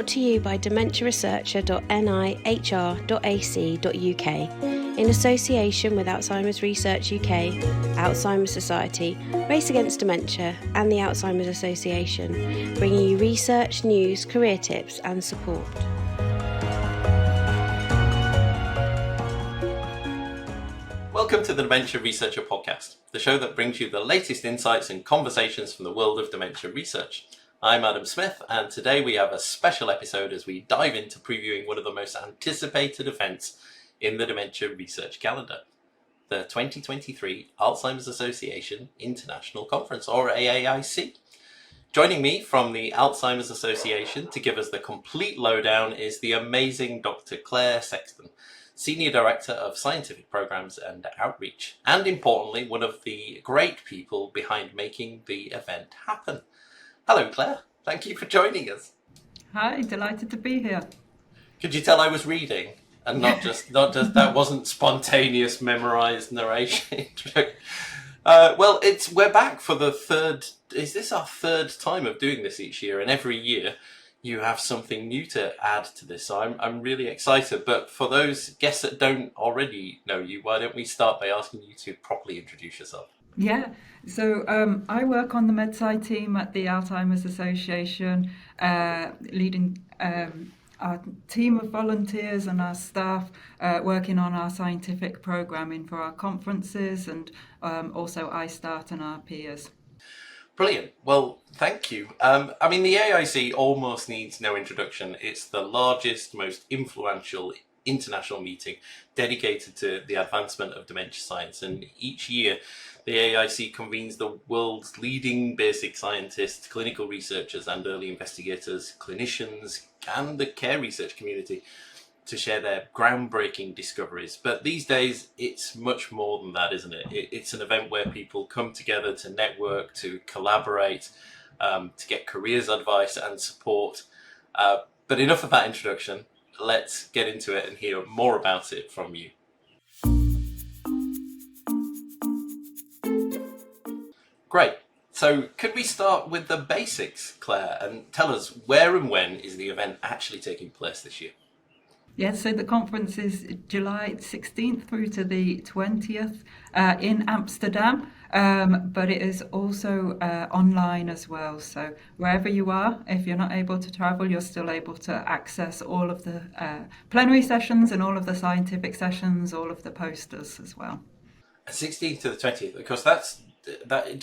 brought to you by dementiaresearcher.nihr.ac.uk in association with Alzheimer's Research UK, Alzheimer's Society, Race Against Dementia and the Alzheimer's Association, bringing you research, news, career tips and support. Welcome to the Dementia Researcher Podcast, the show that brings you the latest insights and conversations from the world of dementia research. I'm Adam Smith, and today we have a special episode as we dive into previewing one of the most anticipated events in the dementia research calendar, the 2023 Alzheimer's Association International Conference, or AAIC. Joining me from the Alzheimer's Association to give us the complete lowdown is the amazing Dr Claire Sexton, Senior Director of Scientific Programs and Outreach, and importantly, one of the great people behind making the event happen. Hello, Claire. Thank you for joining us. Hi, delighted to be here. Could you tell I was reading and not just that wasn't spontaneous memorized narration? Well, we're back for the third. Is this our third time of doing this each year? And every year you have something new to add to this. So I'm really excited. But for those guests that don't already know you, why don't we start by asking you to properly introduce yourself? Yeah, so I work on the MedSci team at the Alzheimer's Association, leading our team of volunteers and our staff working on our scientific programming for our conferences and also ISTAART and our peers. Brilliant. Well, thank you. The AAIC almost needs no introduction. It's the largest, most influential international meeting dedicated to the advancement of dementia science. And each year, the AAIC convenes the world's leading basic scientists, clinical researchers and early investigators, clinicians and the care research community to share their groundbreaking discoveries. But these days, it's much more than that, isn't it? It's an event where people come together to network, to collaborate, to get careers advice and support. But enough of that introduction. Let's get into it and hear more about it from you. Great. So could we start with the basics, Claire, and tell us where and when is the event actually taking place this year? Yes, so the conference is July 16th through to the 20th in Amsterdam, but it is also online as well. So wherever you are, if you're not able to travel, you're still able to access all of the plenary sessions and all of the scientific sessions, all of the posters as well. 16th to the 20th, because does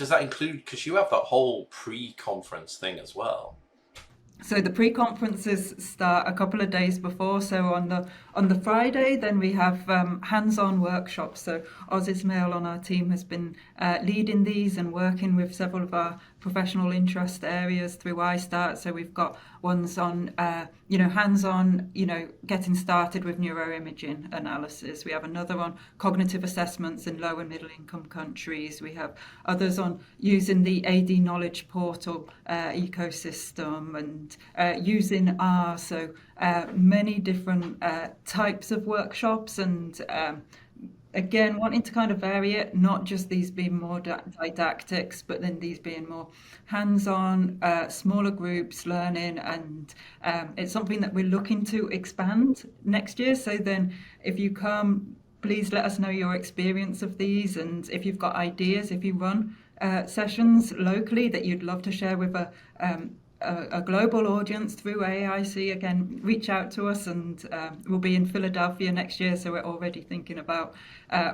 that include, because you have that whole pre-conference thing as well? So the pre-conferences start a couple of days before. So on the Friday, then we have hands-on workshops. So Oz Ismail on our team has been leading these and working with several of our professional interest areas through ISTAART. So we've got ones on, hands-on, getting started with neuroimaging analysis. We have another on cognitive assessments in low and middle income countries. We have others on using the AD knowledge portal ecosystem and using R. So many different types of workshops and again, wanting to kind of vary it, not just these being more didactics, but then these being more hands-on, smaller groups learning, and it's something that we're looking to expand next year. So then if you come, please let us know your experience of these, and if you've got ideas, if you run sessions locally that you'd love to share with a global audience through AAIC, again, reach out to us, and we'll be in Philadelphia next year, so we're already thinking about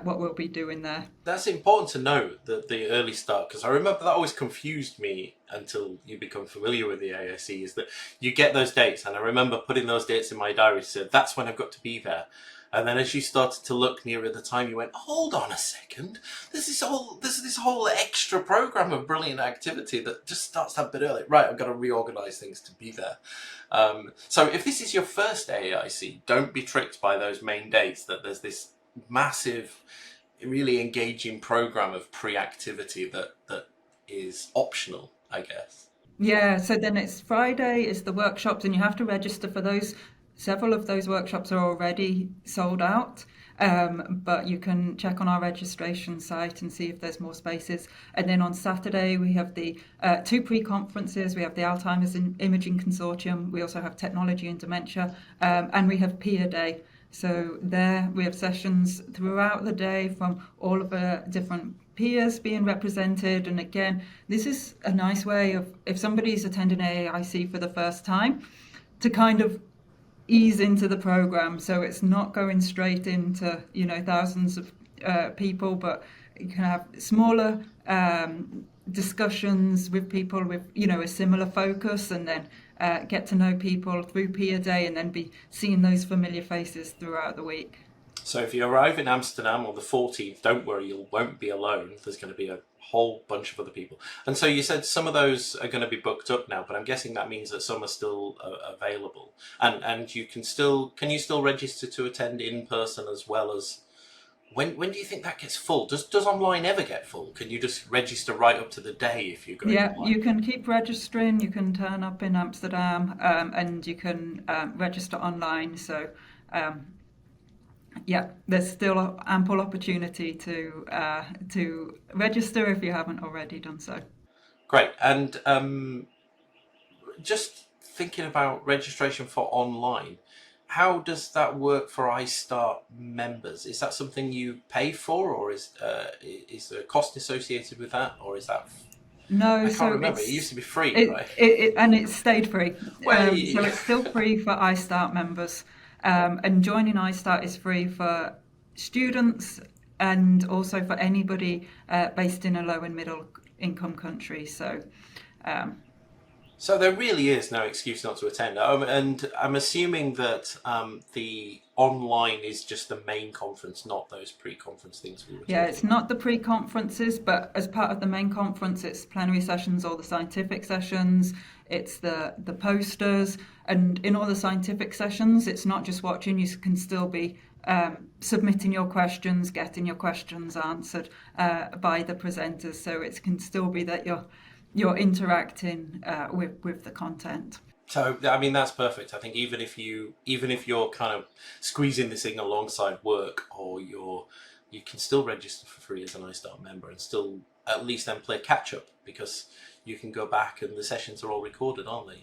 what we'll be doing there. That's important to know, the early start, because I remember that always confused me until you become familiar with the AAIC, is that you get those dates, and I remember putting those dates in my diary, so that's when I've got to be there. And then as you started to look nearer the time, you went, hold on a second, there's this whole extra program of brilliant activity that just starts that bit early. Right, I've got to reorganize things to be there. So if this is your first AAIC, don't be tricked by those main dates, that there's this massive, really engaging program of pre-activity that is optional, I guess. Yeah, so then it's Friday is the workshops, and you have to register for those. Several of those workshops are already sold out. but you can check on our registration site and see if there's more spaces. And then on Saturday we have the 2 pre-conferences. We have the Alzheimer's Imaging Consortium, we also have Technology and Dementia, and we have PIA Day. So there we have sessions throughout the day from all of the different peers being represented. And again, this is a nice way of, if somebody's attending AAIC for the first time, to kind of ease into the program. So it's not going straight into, you know, thousands of people, but you can have smaller discussions with people with, you know, a similar focus, and then get to know people through PIA Day, and then be seeing those familiar faces throughout the week. So if you arrive in Amsterdam on the 14th, don't worry, you won't be alone. There's going to be a whole bunch of other people. And so you said some of those are going to be booked up now, but I'm guessing that means that some are still available. And you can you still register to attend in person as well as... When do you think that gets full? Does online ever get full? Can you just register right up to the day if you go? Yeah, online? you can keep registering. You can turn up in Amsterdam, and you can register online. So yeah, there's still ample opportunity to register if you haven't already done so. Great. And just thinking about registration for online, how does that work for ISTAART members? Is that something you pay for, or is there a cost associated with that, or is that... No, I can't remember. It used to be free, right? And it stayed free. Well, so it's still free for ISTAART members. And joining ISTAART is free for students and also for anybody based in a low and middle income country. So there really is no excuse not to attend. And I'm assuming that the online is just the main conference, not those pre-conference things we were talking about. It's not the pre-conferences, but as part of the main conference, it's plenary sessions, all the scientific sessions, it's the posters. And in all the scientific sessions, it's not just watching, you can still be submitting your questions, getting your questions answered by the presenters. So it can still be that you're interacting with the content. So I mean, that's perfect. I think even if you're kind of squeezing this thing alongside work, or you can still register for free as an ISTAART member and still at least then play catch up, because you can go back and the sessions are all recorded, aren't they?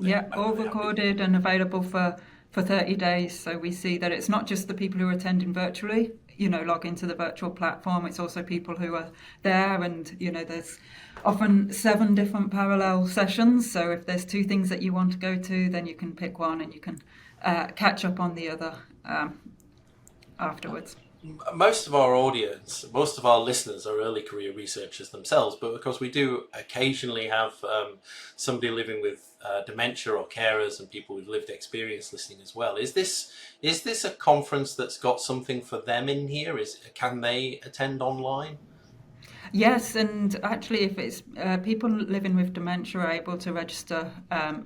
Yeah, all recorded and available for 30 days. So we see that it's not just the people who are attending virtually, you know, log into the virtual platform. It's also people who are there, and, you know, there's often 7 different parallel sessions. So if there's 2 things that you want to go to, then you can pick one and you can catch up on the other afterwards. Most of our audience, most of our listeners are early career researchers themselves, but of course we do occasionally have somebody living with dementia or carers and people with lived experience listening as well. Is this a conference that's got something for them in here? Can they attend online? Yes, and actually if it's people living with dementia are able to register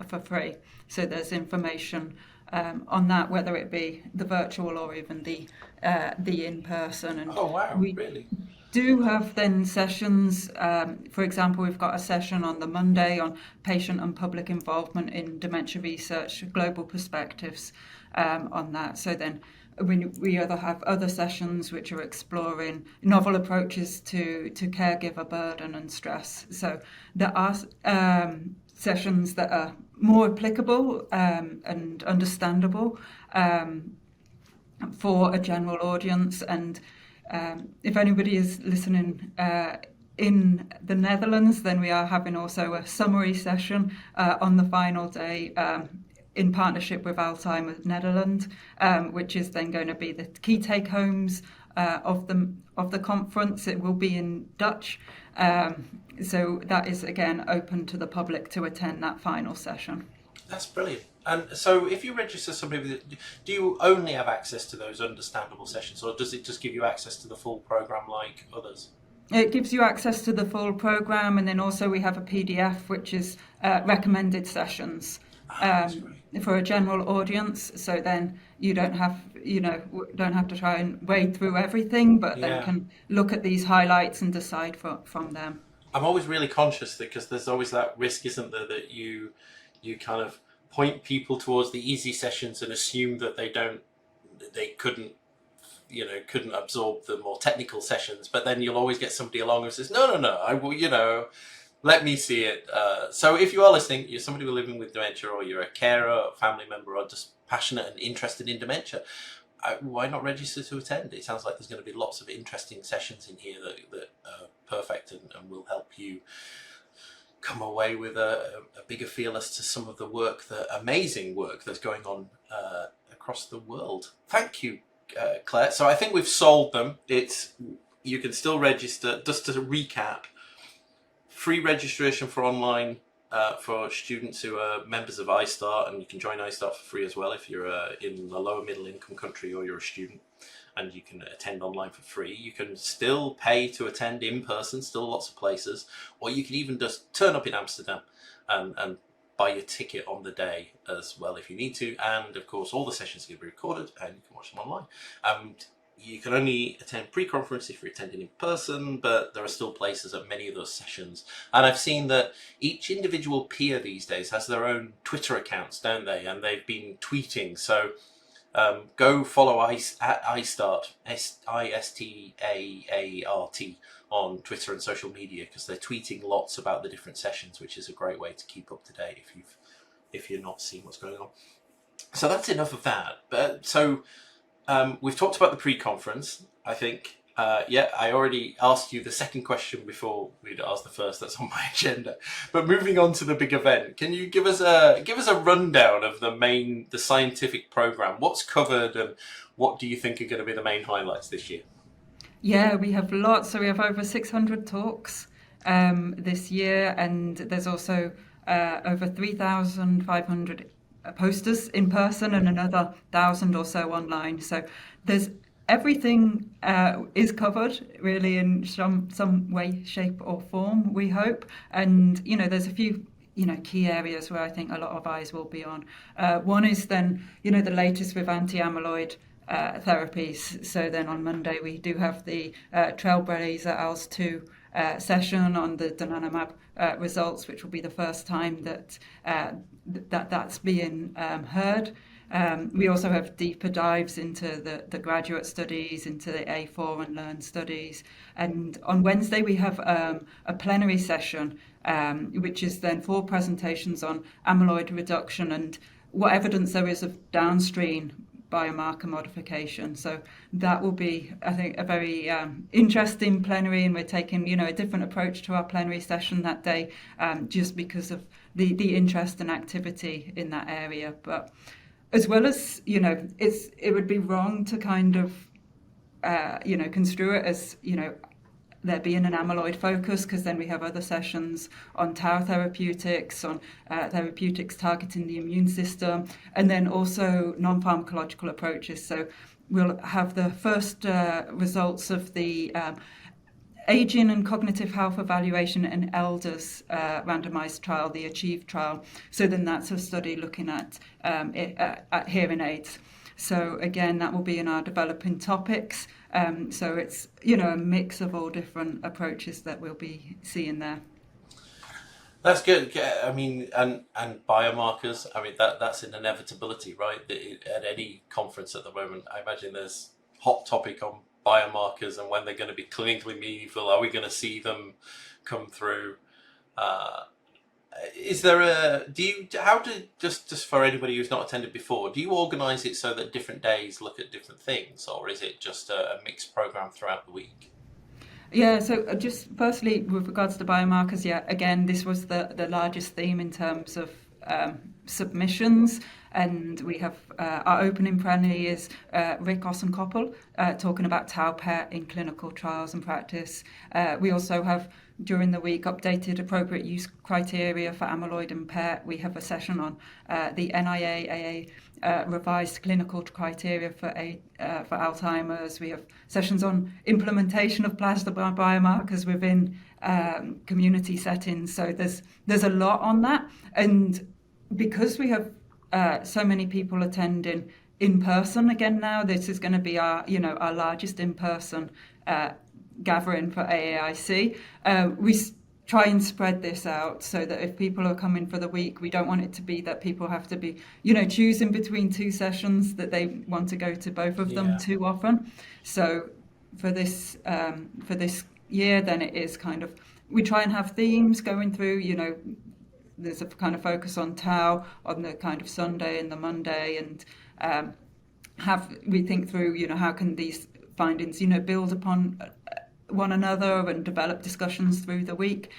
for free. So there's information on that, whether it be the virtual or even the in-person. And oh wow, we really? Do have then sessions. For example, we've got a session on the Monday on patient and public involvement in dementia research, global perspectives on that. So then we either have other sessions which are exploring novel approaches to caregiver burden and stress. So there are sessions that are more applicable and understandable for a general audience. And if anybody is listening in the Netherlands, then we are having also a summary session on the final day in partnership with Alzheimer Netherlands, which is then going to be the key take-homes of the conference. It will be in Dutch, so that is again open to the public to attend that final session. That's brilliant. And so if you register somebody, do you only have access to those understandable sessions, or does it just give you access to the full programme like others? It gives you access to the full programme, and then also we have a PDF which is recommended sessions for a general audience. So then you don't have to try and wade through everything, but then can look at these highlights and decide from them. I'm always really conscious that, because there's always that risk, isn't there, that you kind of point people towards the easy sessions and assume that they couldn't couldn't absorb the more technical sessions, but then you'll always get somebody along who says, no, I will, let me see it. So if you are listening, you're somebody living with dementia, or you're a carer, or a family member, or just passionate and interested in dementia, why not register to attend? It sounds like there's going to be lots of interesting sessions in here that are perfect and will help you come away with a bigger feel as to some of the amazing work that's going on across the world. Thank you, Claire. So I think we've solved them. You can still register. Just to recap, free registration for online for students who are members of ISTAART, and you can join ISTAART for free as well if you're in a lower middle income country or you're a student, and you can attend online for free. You can still pay to attend in person, still lots of places, or you can even just turn up in Amsterdam and buy your ticket on the day as well if you need to. And of course, all the sessions are going to be recorded and you can watch them online. You can only attend pre-conference if you're attending in person, but there are still places at many of those sessions. And I've seen that each individual peer these days has their own Twitter accounts, don't they? And they've been tweeting. So go follow at ISTAART, ISTAART on Twitter and social media, because they're tweeting lots about the different sessions, which is a great way to keep up to date if you're not seeing what's going on. So that's enough of that. We've talked about the pre-conference, I think. I already asked you the second question before we'd asked the first. That's on my agenda. But moving on to the big event, can you give us a rundown of the scientific program? What's covered, and what do you think are going to be the main highlights this year? Yeah, we have lots. So we have over 600 talks this year, and there's also over 3,500 posters in person and another 1,000 or so online. So there's everything is covered really in some way, shape or form, we hope. And, there's a few, key areas where I think a lot of eyes will be on. One is then, the latest with anti-amyloid therapies. So then on Monday we do have the Trailblazer ALZ2 session on the donanemab results, which will be the first time that's being heard. We also have deeper dives into the graduate studies, into the A4 and Learn studies. And on Wednesday we have a plenary session, which is then 4 presentations on amyloid reduction and what evidence there is of downstream biomarker modification. So that will be, I think, a very interesting plenary, and we're taking, a different approach to our plenary session that day, just because of the interest and activity in that area. But as well as, it would be wrong to kind of, construe it as, there being an amyloid focus, because then we have other sessions on tau therapeutics, on therapeutics targeting the immune system, and then also non-pharmacological approaches. So we'll have the first results of the Aging and Cognitive Health Evaluation in Elders randomized trial, the ACHIEVE trial. So then that's a study looking at hearing aids. So again, that will be in our developing topics. So it's, a mix of all different approaches that we'll be seeing there. That's good. I mean, and biomarkers, I mean, that's an inevitability, right? At any conference at the moment, I imagine there's hot topic on biomarkers and when they're going to be clinically meaningful. Are we going to see them come through? Is there just for anybody who's not attended before, do you organise it so that different days look at different things, or is it just a mixed programme throughout the week? Yeah, so just firstly, with regards to biomarkers, again, this was the largest theme in terms of submissions, and we have our opening plenary is Rick Ossenkoppel talking about tau PET in clinical trials and practice. We also have, during the week, updated appropriate use criteria for amyloid and PET. We have a session on the NIA-AA revised clinical criteria for Alzheimer's. We have sessions on implementation of plasma biomarkers within community settings. So there's a lot on that, and because we have so many people attending in person again now, this is going to be our largest in person gathering for AAIC. try and spread this out so that if people are coming for the week, we don't want it to be that people have to be, choosing between two sessions that they want to go to both of them too often. So for this year, then it is kind of, we try and have themes going through, there's a kind of focus on Tau on the kind of Sunday and the Monday, and we think through, how can these findings, build upon one another and develop discussions through the week.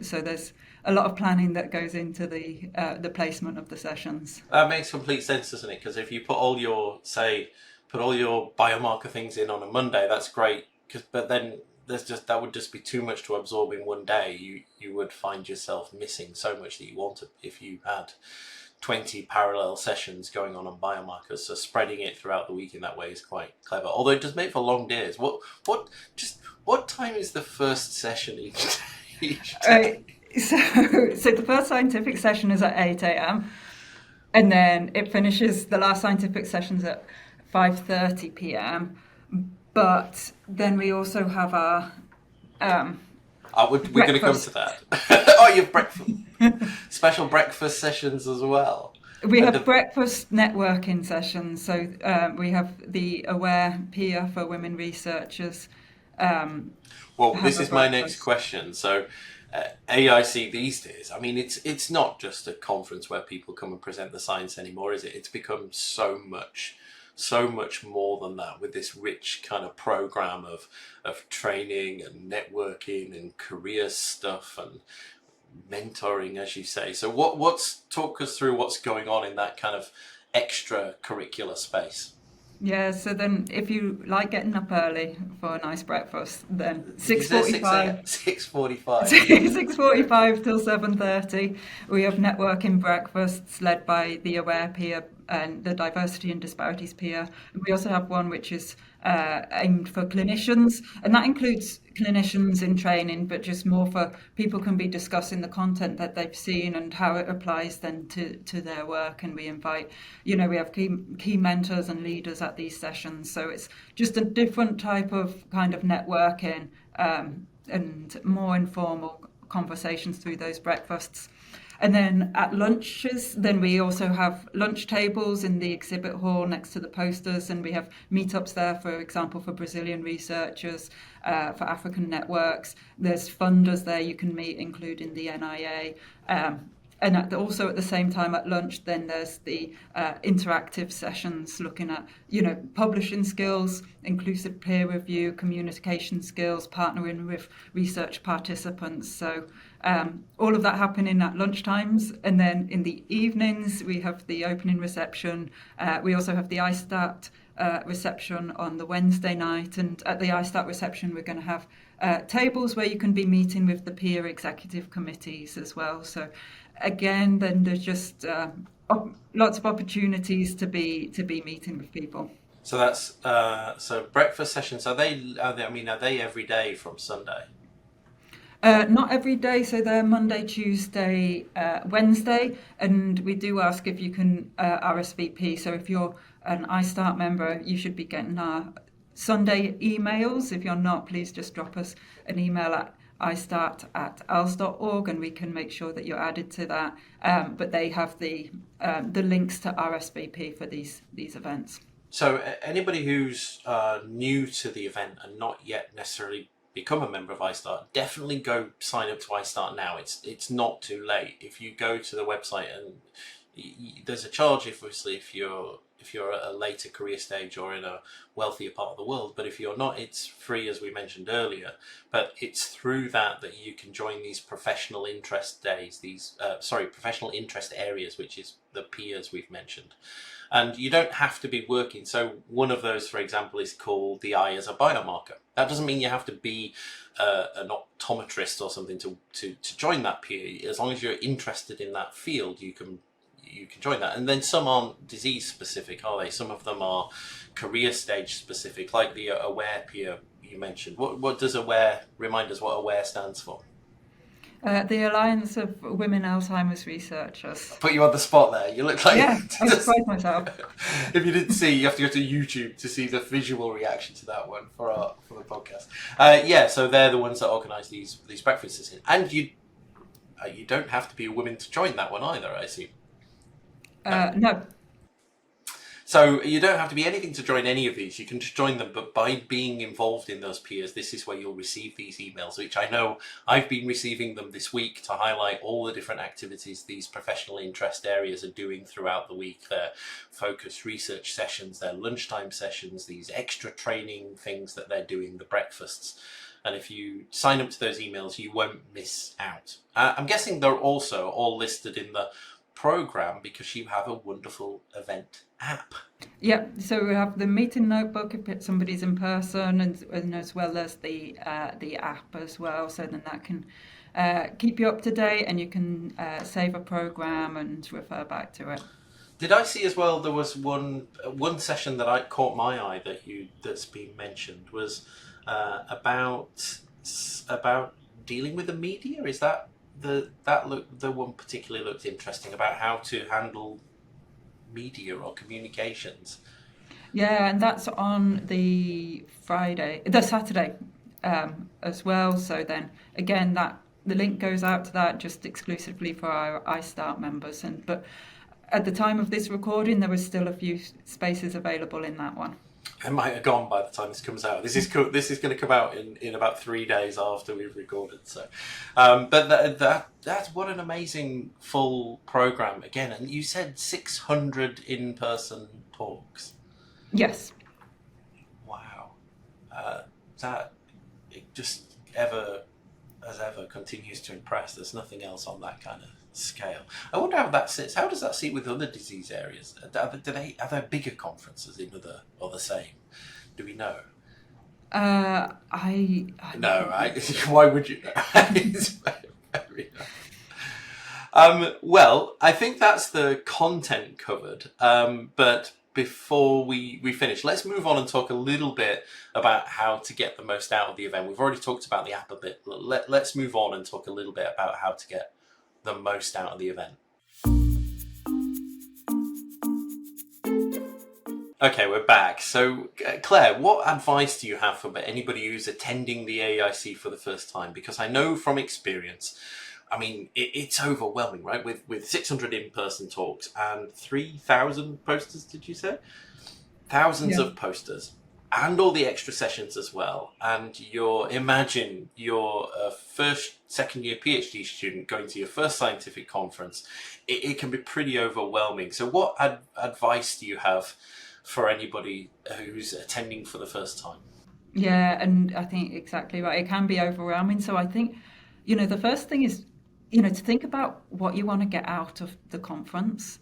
So there's a lot of planning that goes into the placement of the sessions. That makes complete sense, doesn't it? Because if you put all your biomarker things in on a Monday, that's great. But then that would just be too much to absorb in one day. You would find yourself missing so much that you wanted if you had 20 parallel sessions going on biomarkers. So spreading it throughout the week in that way is quite clever. Although it does make for long days. What time is the first session each day? So the first scientific session is at 8 a.m. and then it finishes, the last scientific session's at 5:30 p.m. But then we also have our we're going to come to that. You have breakfast, special breakfast sessions as well. We have breakfast networking sessions. So we have the AWARE PIA for women researchers. This is my next question. So AAIC these days, I mean, it's not just a conference where people come and present the science anymore, is it? It's become so much more than that, with this rich kind of program of training and networking and career stuff and mentoring, as you say. So talk us through what's going on in that kind of extracurricular space. Yeah, so then if you like getting up early for a nice breakfast, then 6:45 6:45 till 7:30 we have networking breakfasts led by the AWARE PIA and the Diversity and Disparities PIA. We also have one which is aimed for clinicians, and that includes clinicians in training, but just more for people can be discussing the content that they've seen and how it applies then to their work. And we invite, we have key mentors and leaders at these sessions. So it's just a different type of kind of networking and more informal conversations through those breakfasts. And then at lunches, then we also have lunch tables in the exhibit hall next to the posters, and we have meetups there, for example, for Brazilian researchers, for African networks. There's funders there you can meet, including the NIA. And also at the same time at lunch, then there's the interactive sessions looking at, publishing skills, inclusive peer review, communication skills, partnering with research participants. So all of that happening at lunchtimes. And then in the evenings, we have the opening reception. We also have the ISTAART reception on the Wednesday night. And at the ISTAART reception, we're going to have tables where you can be meeting with the peer executive committees as well. So again, then there's just lots of opportunities to be meeting with people. So that's so breakfast sessions. Are they every day from Sunday? Not every day, so they're Monday, Tuesday, Wednesday, and we do ask if you can RSVP. So if you're an ISTAART member, you should be getting our Sunday emails. If you're not, please just drop us an email at istart@als.org and we can make sure that you're added to that. But they have the links to RSVP for these events. So anybody who's new to the event and not yet necessarily become a member of ISTAART, definitely go sign up to ISTAART now. It's not too late. If you go to the website, and there's a charge if you're at a later career stage or in a wealthier part of the world, but if you're not, it's free, as we mentioned earlier. But it's through that you can join these professional interest days, professional interest areas, which is the peers we've mentioned. And you don't have to be working. So one of those, for example, is called the eye as a biomarker. That doesn't mean you have to be an optometrist or something to join that peer. As long as you're interested in that field, you can join that. And then some aren't disease specific, are they? Some of them are career stage specific, like the AWARE peer you mentioned. What does AWARE, remind us what AWARE stands for? The Alliance of Women Alzheimer's Researchers. Put you on the spot there. You look like... Yeah, I surprised myself. If you didn't see, you have to go to YouTube to see the visual reaction to that one for the podcast. Yeah, so they're the ones that organise these breakfasts. And you don't have to be a woman to join that one either, I assume. No. So you don't have to be anything to join any of these. You can just join them, but by being involved in those peers, this is where you'll receive these emails, which I know I've been receiving them this week to highlight all the different activities these professional interest areas are doing throughout the week. Their focused research sessions, their lunchtime sessions, these extra training things that they're doing, the breakfasts. And if you sign up to those emails, you won't miss out. I'm guessing they're also all listed in the program because you have a wonderful event app. Yeah, so we have the meeting notebook if somebody's in person, and as well as the app as well, so then that can keep you up to date, and you can save a program and refer back to it. Did I see as well there was one session that I caught my eye that's been mentioned was about dealing with the media? Is that the one particularly looked interesting, about how to handle media or communications? Yeah, and that's on the Saturday as well. So then again, the link goes out to that just exclusively for our ISTAART members. But at the time of this recording, there was still a few spaces available in that one. It might have gone by the time this comes out. This is going to come out in about 3 days after we've recorded. So, but that's what an amazing full program again. And you said 600 in-person talks. Yes. Wow. That it just ever continues to impress. There's nothing else on that kind of scale. I wonder how that sits. How does that sit with other disease areas? Are there bigger conferences in other or the same? Do we know? I no, right? Why would you know? It's very well, I think that's the content covered. But before we finish, let's move on and talk a little bit about how to get the most out of the event. We've already talked about the app a bit. Let's move on and talk a little bit about how to get the most out of the event. Okay, we're back. So, Claire, what advice do you have for anybody who's attending the AAIC for the first time? Because I know from experience, I mean, it's overwhelming, right? With 600 in-person talks and 3,000 posters, did you say? Thousands of posters. And all the extra sessions as well. And imagine you're a second year PhD student going to your first scientific conference. It can be pretty overwhelming. So what advice do you have for anybody who's attending for the first time? Yeah, and I think exactly right. It can be overwhelming. So I think, the first thing is, to think about what you want to get out of the conference.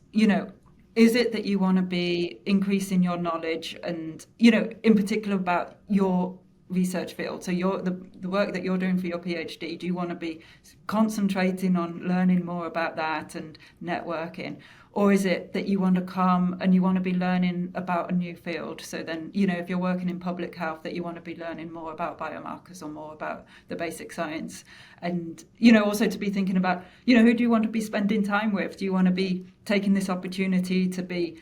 Is it that you want to be increasing your knowledge and, in particular about your research field? So the work that you're doing for your PhD, do you want to be concentrating on learning more about that and networking? Or is it that you want to come and you want to be learning about a new field? So then, if you're working in public health, that you want to be learning more about biomarkers or more about the basic science. And, also to be thinking about, who do you want to be spending time with? Do you want to be taking this opportunity to be,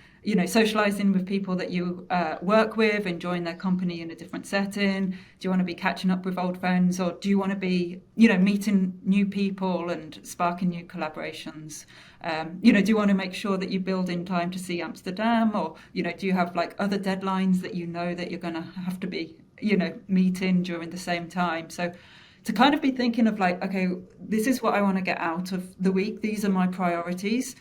socializing with people that you work with, enjoying their company in a different setting? Do you want to be catching up with old friends? Or do you want to be, meeting new people and sparking new collaborations? Do you want to make sure that you build in time to see Amsterdam? Or, do you have like other deadlines that that you're going to have to be, meeting during the same time? So to kind of be thinking of like, okay, this is what I want to get out of the week. These are my priorities.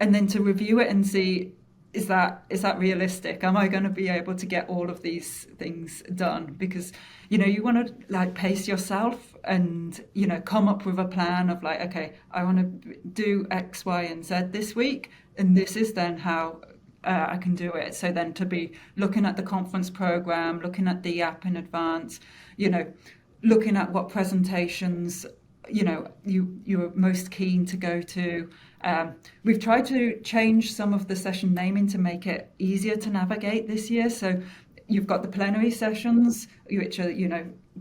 And then to review it and see, is that realistic? Am I going to be able to get all of these things done? Because, you want to like pace yourself and, come up with a plan of like, okay, I want to do X, Y, and Z this week. And this is then how I can do it. So then to be looking at the conference program, looking at the app in advance, looking at what presentations, you're most keen to go to. We've tried to change some of the session naming to make it easier to navigate this year. So you've got the plenary sessions, which are,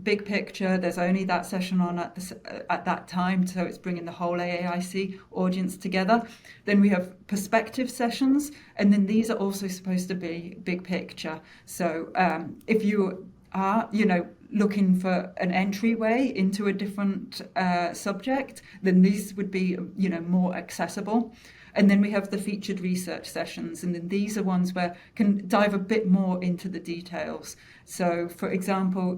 big picture. There's only that session on at that time, so it's bringing the whole AAIC audience together. Then we have perspective sessions, and then these are also supposed to be big picture. So if you are, looking for an entryway into a different subject, then these would be, more accessible. And then we have the featured research sessions, and then these are ones where can dive a bit more into the details. So, for example,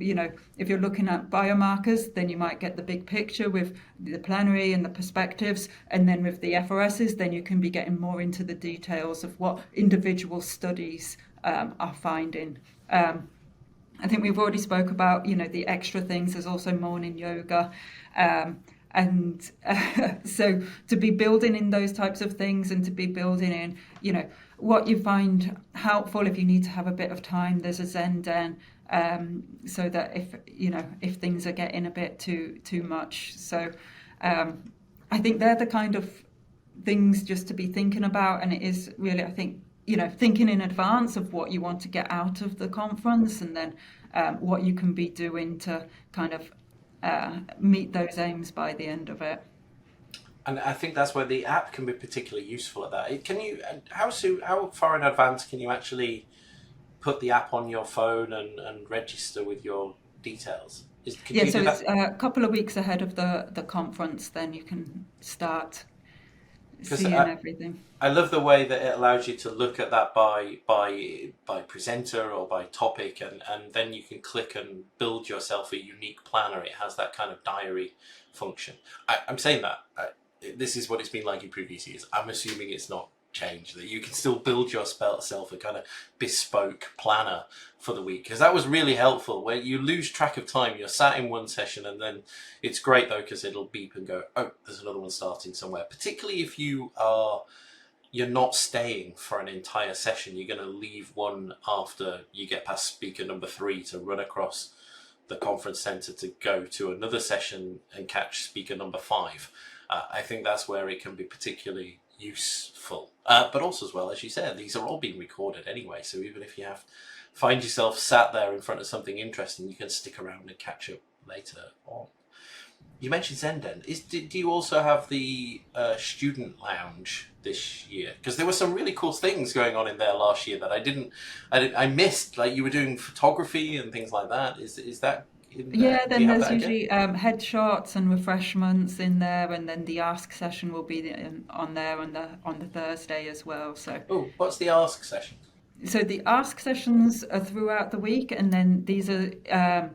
if you're looking at biomarkers, then you might get the big picture with the plenary and the perspectives, and then with the FRSs, then you can be getting more into the details of what individual studies are finding. I think we've already spoke about, the extra things. There's also morning yoga. And so to be building in those types of things, and to be building in, what you find helpful if you need to have a bit of time, there's a Zen den, so that if things are getting a bit too much. So I think they're the kind of things just to be thinking about, and it is really, I think, thinking in advance of what you want to get out of the conference, and then what you can be doing to kind of meet those aims by the end of it. And I think that's where the app can be particularly useful at that. Can you, how far in advance can you actually put the app on your phone and register with your details? So it's a couple of weeks ahead of the conference, then you can start seeing everything. I love the way that it allows you to look at that by presenter or by topic, and then you can click and build yourself a unique planner. It has that kind of diary function. I'm saying that this is what it's been like in previous years. I'm assuming it's not changed, that you can still build yourself a kind of bespoke planner for the week, because that was really helpful. When you lose track of time, you're sat in one session, and then it's great though, because it'll beep and go, oh, there's another one starting somewhere. Particularly if you're not staying for an entire session, you're going to leave one after you get past speaker number 3 to run across the conference centre to go to another session and catch speaker number 5. I think that's where it can be particularly useful. But also, as well, as you said, these are all being recorded anyway, so even if you find yourself sat there in front of something interesting, you can stick around and catch up later on. You mentioned Zenden. Do you also have the student lounge this year? Because there were some really cool things going on in there last year that I missed. Like, you were doing photography and things like that. Is that in there? Yeah, then there's usually headshots and refreshments in there, and then the Ask session will be on there on the Thursday as well. So. Oh, what's the Ask session? So the Ask sessions are throughout the week, and then these are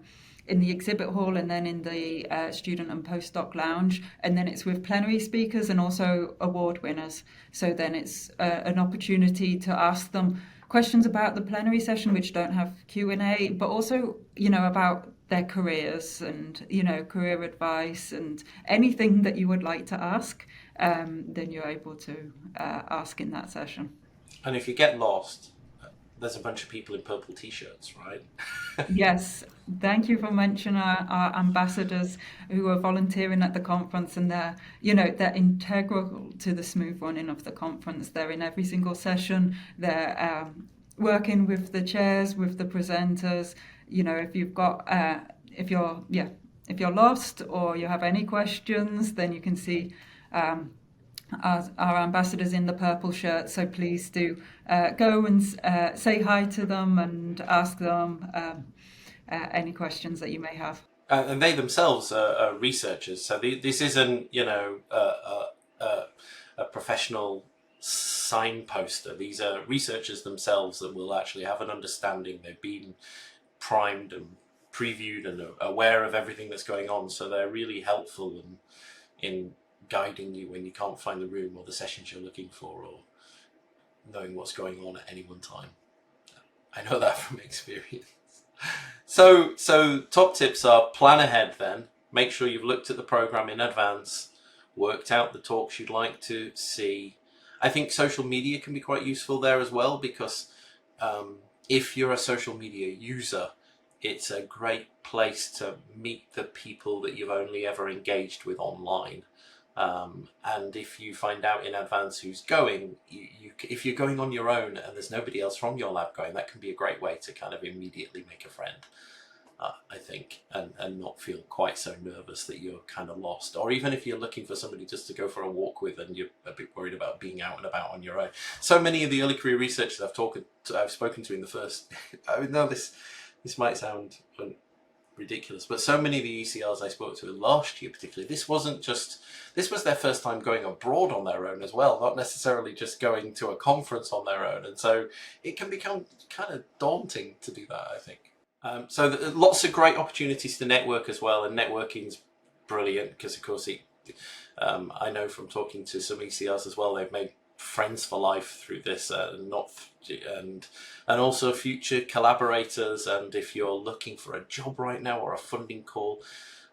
in the exhibit hall, and then in the student and postdoc lounge, and then it's with plenary speakers and also award winners. So then it's an opportunity to ask them questions about the plenary session, which don't have Q&A, but also, about their careers and, career advice and anything that you would like to ask, then you're able to ask in that session. And if you get lost, there's a bunch of people in purple t-shirts, right? Yes, thank you for mentioning our ambassadors who are volunteering at the conference, and they're integral to the smooth running of the conference. They're in every single session. They're working with the chairs, with the presenters. If you've got, if you're lost or you have any questions, then you can see our ambassadors in the purple shirt, so please do go and say hi to them and ask them any questions that you may have. And they themselves are researchers, so this isn't a professional signposter. These are researchers themselves that will actually have an understanding. They've been primed and previewed and aware of everything that's going on, so they're really helpful in guiding you when you can't find the room or the sessions you're looking for, or knowing what's going on at any one time. I know that from experience. So top tips are: plan ahead then. Make sure you've looked at the program in advance, worked out the talks you'd like to see. I think social media can be quite useful there as well, because if you're a social media user, it's a great place to meet the people that you've only ever engaged with online. And if you find out in advance who's going, if you're going on your own and there's nobody else from your lab going, that can be a great way to kind of immediately make a friend. I think, and not feel quite so nervous that you're kind of lost. Or even if you're looking for somebody just to go for a walk with and you're a bit worried about being out and about on your own. So many of the early career researchers I've spoken to in the first, I know this might sound ridiculous, but so many of the ECRs I spoke to last year particularly, this was their first time going abroad on their own as well, not necessarily just going to a conference on their own, and so it can become kind of daunting to do that, I think. So lots of great opportunities to network as well, and networking's brilliant because of course I know from talking to some ECRs as well, they've made friends for life through this, and also future collaborators. And if you're looking for a job right now or a funding call,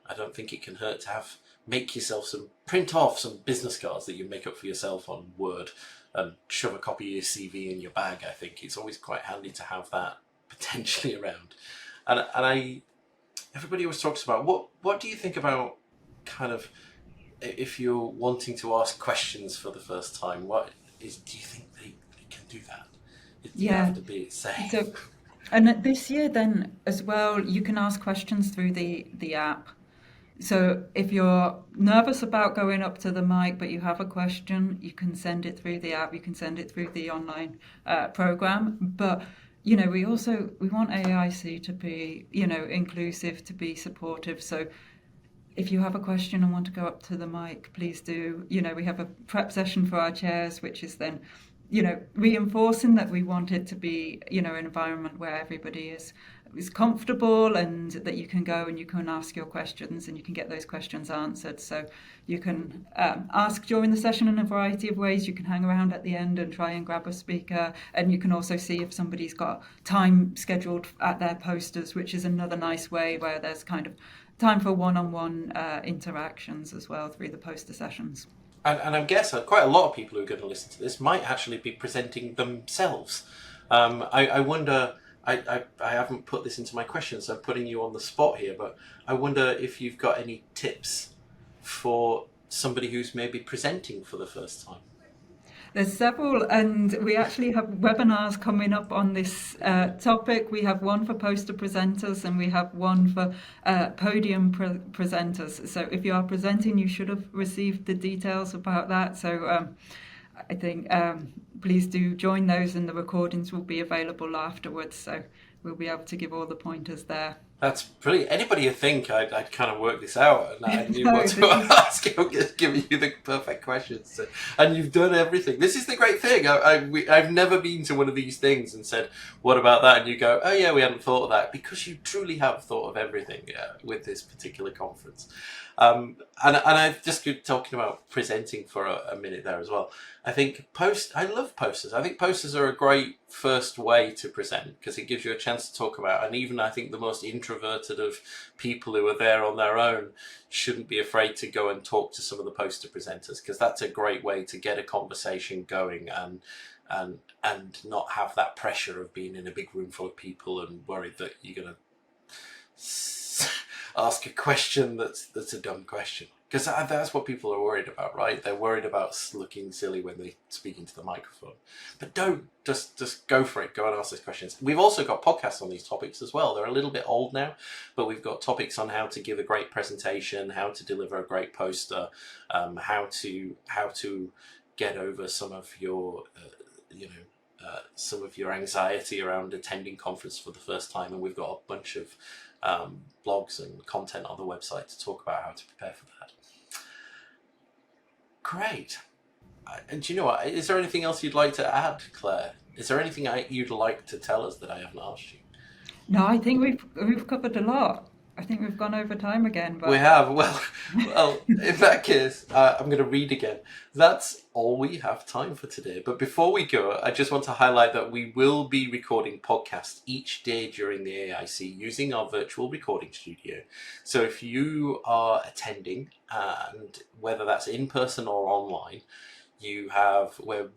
I don't think it can hurt to print off some business cards that you make up for yourself on Word and shove a copy of your CV in your bag. I think it's always quite handy to have that potentially around. And everybody always talks about what do you think about kind of if you're wanting to ask questions for the first time, do you think they can do that? You have to be safe. So, and this year then as well, you can ask questions through the app. So if you're nervous about going up to the mic, but you have a question, you can send it through the app, you can send it through the online program. But we want AAIC to be, inclusive, to be supportive. So if you have a question and want to go up to the mic, please do. We have a prep session for our chairs, which is then, reinforcing that we want it to be, an environment where everybody is comfortable and that you can go and you can ask your questions and you can get those questions answered. So you can ask during the session in a variety of ways. You can hang around at the end and try and grab a speaker, and you can also see if somebody's got time scheduled at their posters, which is another nice way where there's kind of time for one-on-one interactions as well through the poster sessions. And I guess quite a lot of people who are going to listen to this might actually be presenting themselves. I wonder, I haven't put this into my questions, so I'm putting you on the spot here, but I wonder if you've got any tips for somebody who's maybe presenting for the first time. There's several, and we actually have webinars coming up on this topic. We have one for poster presenters and we have one for podium presenters. So if you are presenting, you should have received the details about that. So I think please do join those, and the recordings will be available afterwards. So we'll be able to give all the pointers there. That's brilliant. Anybody would think I'd kind of work this out and I knew what to ask you, giving you the perfect questions. And you've done everything. This is the great thing. I've never been to one of these things and said, what about that? And you go, oh yeah, we hadn't thought of that, because you truly have thought of everything with this particular conference. And I've just been talking about presenting for a minute there as well. I think I love posters. I think posters are a great first way to present because it gives you a chance to talk about, and even I think the most introverted of people who are there on their own shouldn't be afraid to go and talk to some of the poster presenters, because that's a great way to get a conversation going and not have that pressure of being in a big room full of people and worried that you're going to ask a question that's a dumb question. Because that's what people are worried about, right? They're worried about looking silly when they speak into the microphone. But don't, just go for it. Go and ask those questions. We've also got podcasts on these topics as well. They're a little bit old now, but we've got topics on how to give a great presentation, how to deliver a great poster, how to get over some of your, some of your anxiety around attending conference for the first time. And we've got a bunch of blogs and content on the website to talk about how to prepare for that. Great. And do you know what? Is there anything else you'd like to add, Claire? Is there anything you'd like to tell us that I haven't asked you? No, I think we've covered a lot. I think we've gone over time again. But... We have. Well, in that case, I'm going to read again. That's all we have time for today. But before we go, I just want to highlight that we will be recording podcasts each day during the AAIC using our virtual recording studio. So if you are attending, and whether that's in person or online, we're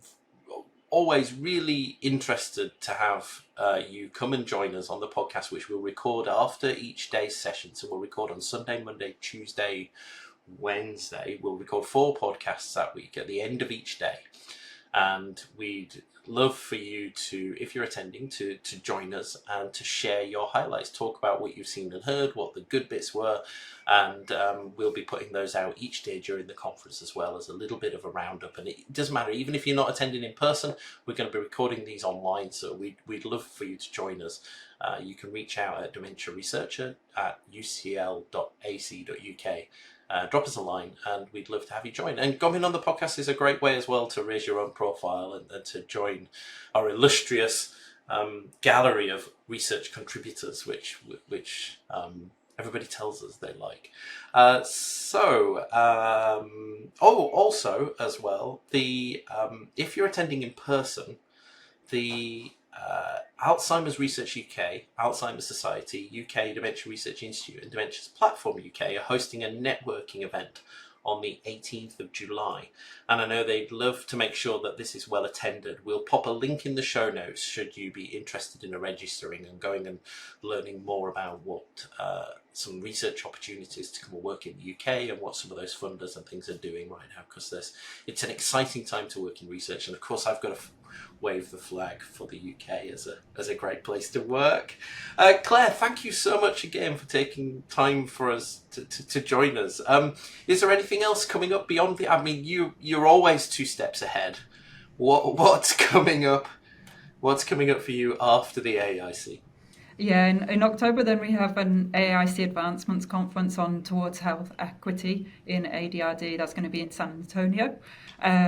always really interested to have you come and join us on the podcast, which we'll record after each day's session. So we'll record on Sunday, Monday, Tuesday, Wednesday. We'll record 4 podcasts that week at the end of each day. And we'd love for you to, if you're attending, to join us and to share your highlights. Talk about what you've seen and heard, what the good bits were, and we'll be putting those out each day during the conference as well as a little bit of a roundup. And it doesn't matter, even if you're not attending in person, we're going to be recording these online, so we'd love for you to join us. You can reach out at Dementia Researcher at ucl.ac.uk. Drop us a line and we'd love to have you join. And coming on the podcast is a great way as well to raise your own profile and to join our illustrious gallery of research contributors, which everybody tells us they like. Also as well, if you're attending in person, the Alzheimer's Research UK, Alzheimer's Society, UK Dementia Research Institute and Dementia's Platform UK are hosting a networking event on the 18th of July. And I know they'd love to make sure that this is well attended. We'll pop a link in the show notes should you be interested in registering and going and learning more about what some research opportunities to come and work in the UK and what some of those funders and things are doing right now, because it's an exciting time to work in research. And of course I've got to wave the flag for the UK as a great place to work. Claire, thank you so much again for taking time for us to join us. Is there anything else coming up beyond you're always 2 steps ahead. What's coming up? What's coming up for you after the AAIC? Yeah, in October then we have an AAIC Advancements Conference on Towards Health Equity in ADRD. That's going to be in San Antonio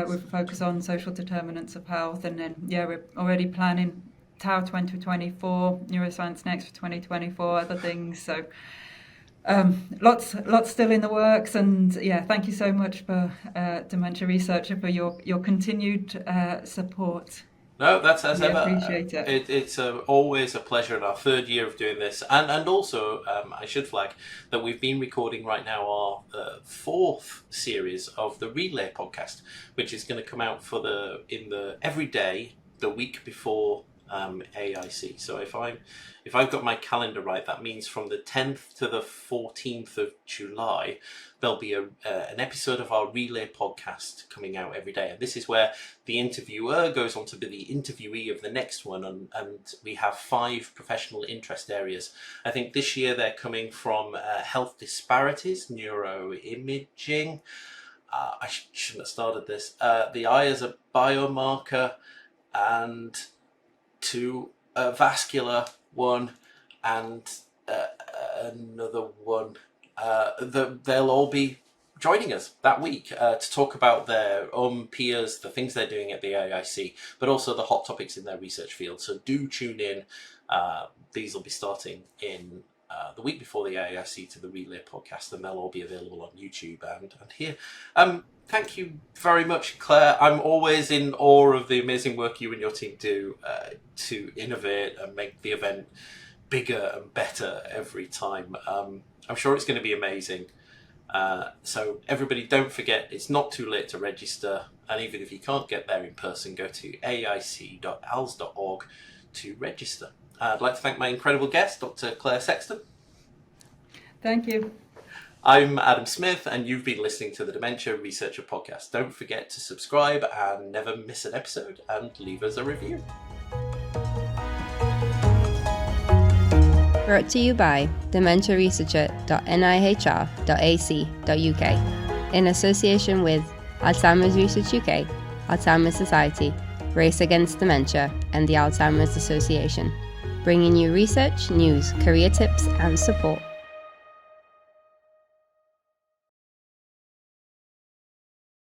with a focus on social determinants of health. And then, we're already planning TAU 2024, Neuroscience Next for 2024, other things. So lots still in the works. And thank you so much for Dementia Researcher for your continued support. No, that's as ever. Appreciate it. It's always a pleasure in our 3rd year of doing this. And also, I should flag that we've been recording right now our 4th series of the Relay podcast, which is going to come out every day, the week before AAIC. So if I've got my calendar right, that means from the 10th to the 14th of July, there'll be an episode of our Relay podcast coming out every day. And this is where the interviewer goes on to be the interviewee of the next one. And we have 5 professional interest areas. I think this year they're coming from health disparities, neuroimaging. I shouldn't have started this. The eye as a biomarker, and a vascular one, and another one. They'll all be joining us that week to talk about their own peers, the things they're doing at the AAIC, but also the hot topics in their research field. So do tune in. These will be starting in the week before the AAIC to the Relay podcast, and they'll all be available on YouTube and here. Thank you very much, Claire. I'm always in awe of the amazing work you and your team do to innovate and make the event bigger and better every time. I'm sure it's going to be amazing. So everybody, don't forget, it's not too late to register. And even if you can't get there in person, go to aic.als.org to register. I'd like to thank my incredible guest, Dr. Claire Sexton. Thank you. I'm Adam Smith, and you've been listening to the Dementia Researcher Podcast. Don't forget to subscribe and never miss an episode, and leave us a review. Brought to you by dementiaresearcher.nihr.ac.uk in association with Alzheimer's Research UK, Alzheimer's Society, Race Against Dementia, and the Alzheimer's Association, bringing you research, news, career tips, and support.